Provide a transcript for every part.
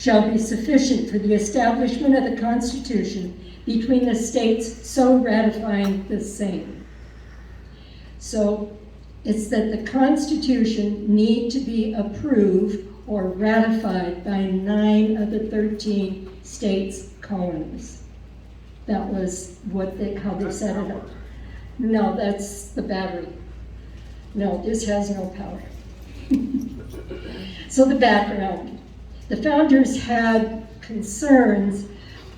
shall be sufficient for the establishment of the Constitution between the states so ratifying the same. So it's that the Constitution need to be approved or ratified by 9 of the 13 states' colonies. That was how they set it up. No, that's the battery. No, this has no power. So the background. The founders had concerns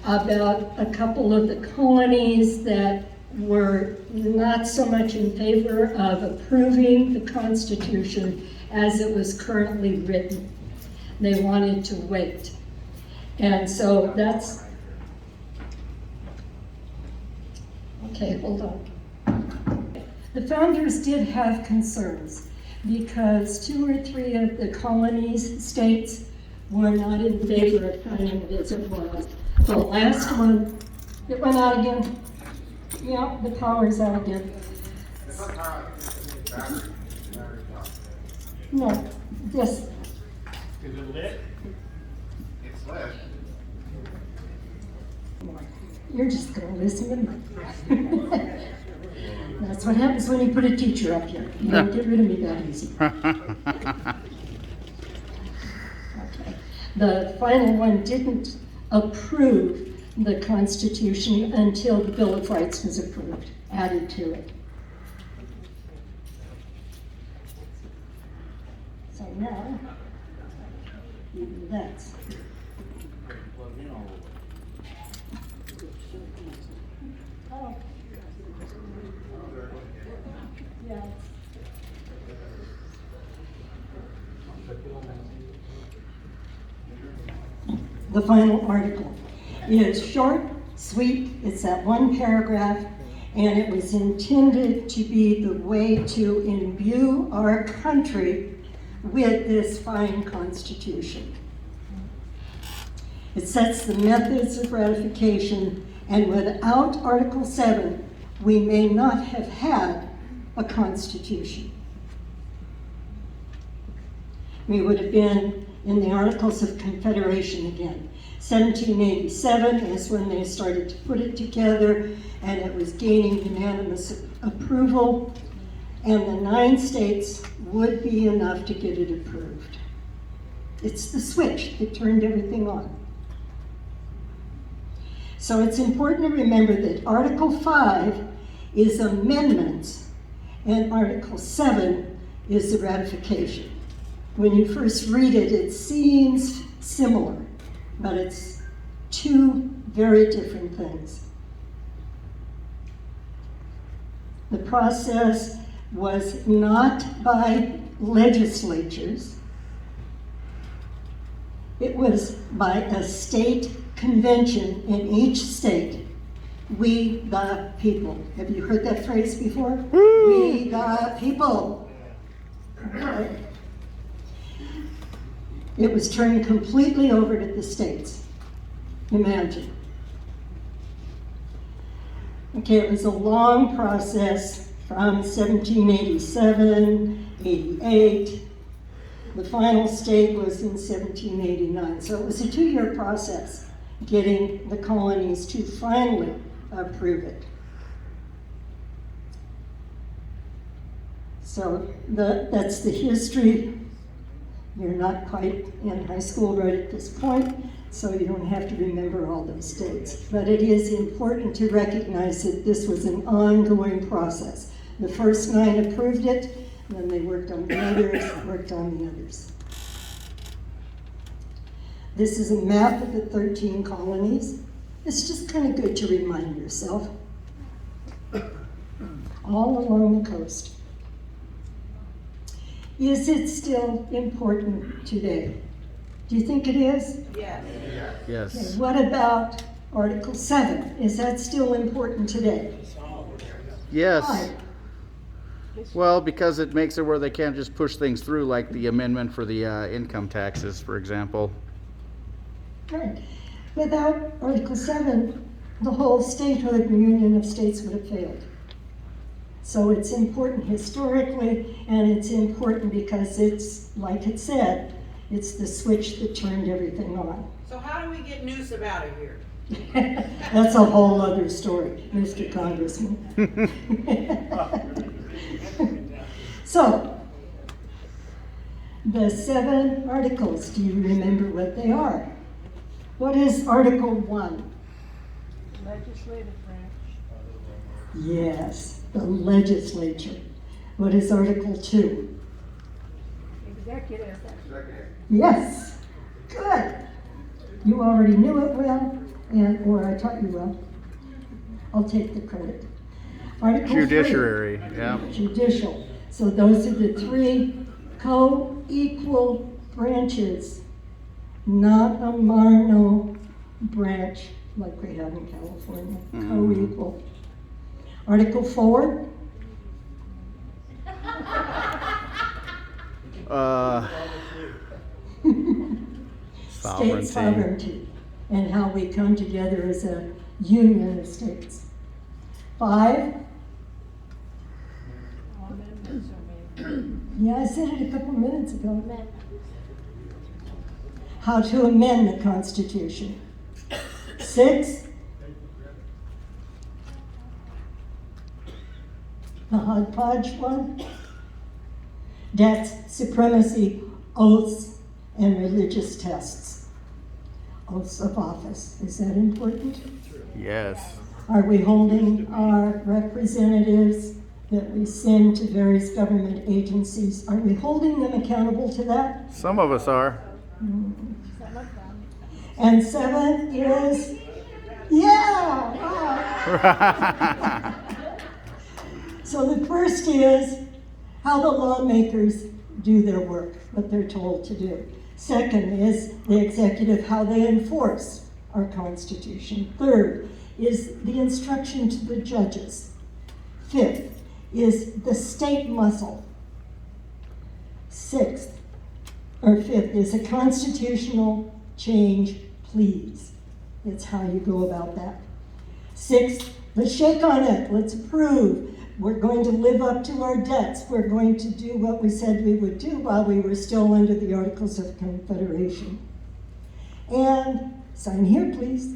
about a couple of the colonies that were not so much in favor of approving the Constitution as it was currently written. They wanted to wait. And so that's, okay, hold on. The founders did have concerns because 2 or 3 of the colonies, states, were not in favor of signing it as it was. The last one, it went out again. Yeah, the power's out again. No, this. Is it lit? It's lit. You're just going to listen to me. That's what happens when you put a teacher up here. You don't get rid of me that easy. Okay. The final one didn't approve the Constitution until the Bill of Rights was approved, added to it. So now, even that's. Oh. Yeah. The final article is short, sweet, it's that one paragraph, and it was intended to be the way to imbue our country with this fine Constitution. It sets the methods of ratification, and without Article 7, we may not have had a Constitution. We would have been in the Articles of Confederation again. 1787 is when they started to put it together, and it was gaining unanimous approval, and the 9 states would be enough to get it approved. It's the switch that turned everything on. So it's important to remember that Article 5 is amendments, and Article 7 is the ratification. When you first read it, it seems similar, but it's 2 very different things. The process was not by legislatures. It was by a state convention in each state. We the people. Have you heard that phrase before? We the people. Okay. It was turned completely over to the states. Imagine. Okay, it was a long process from 1787, 88. The final state was in 1789. So it was a 2-year process getting the colonies to finally approve it. So that's the history. You're not quite in high school right at this point, so you don't have to remember all those dates. But it is important to recognize that this was an ongoing process. The first 9 approved it, then they worked on the others, This is a map of the 13 colonies. It's just kind of good to remind yourself. All along the coast. Is it still important today? Do you think it is? Yes. Yes. Okay, what about Article 7? Is that still important today? Yes. Why? Well, because it makes it where they can't just push things through, like the amendment for the income taxes, for example. Right. Without Article 7, the whole statehood and union of states would have failed. So it's important historically, and it's important because it's, like it said, It's the switch that turned everything on. So how do we get Newsom out of here? That's a whole other story, Mr. Congressman. So, the 7 articles, do you remember what they are? What is Article 1? Legislative branch. Yes, the legislature. What is Article 2? Executive. Yes, good. You already knew it well, or I taught you well. I'll take the credit. Article 3. Judiciary, yeah. Judicial. So those are the 3 co-equal branches, not a mono branch like we have in California. Co-equal. Article 4. State sovereignty and how we come together as a union of states. 5. Amendments are made. Yeah, I said it a couple minutes ago. How to amend the Constitution. 6. The hodgepodge one. That's supremacy, oaths, and religious tests. Oaths of office. Is that important? Yes. Are we holding our representatives that we send to various government agencies, are we holding them accountable to that? Some of us are. And 7 is, yeah! Wow. So the first is how the lawmakers do their work, what they're told to do. Second is the executive, how they enforce our Constitution. Third is the instruction to the judges. Fifth is the state muscle. Fifth is a constitutional change, please. It's how you go about that. 6th, let's shake on it, let's approve. We're going to live up to our debts. We're going to do what we said we would do while we were still under the Articles of Confederation. And sign here, please.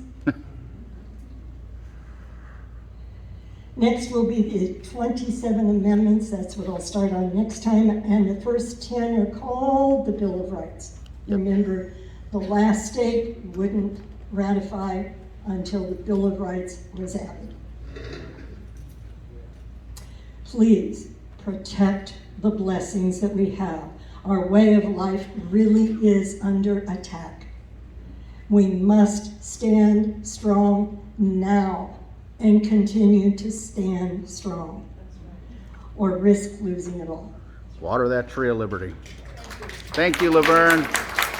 Next will be the 27 amendments. That's what I'll start on next time. And the first 10 are called the Bill of Rights. Remember, the last state wouldn't ratify until the Bill of Rights was added. Please protect the blessings that we have. Our way of life really is under attack. We must stand strong now and continue to stand strong, or risk losing it all. Water that tree of liberty. Thank you, Laverne.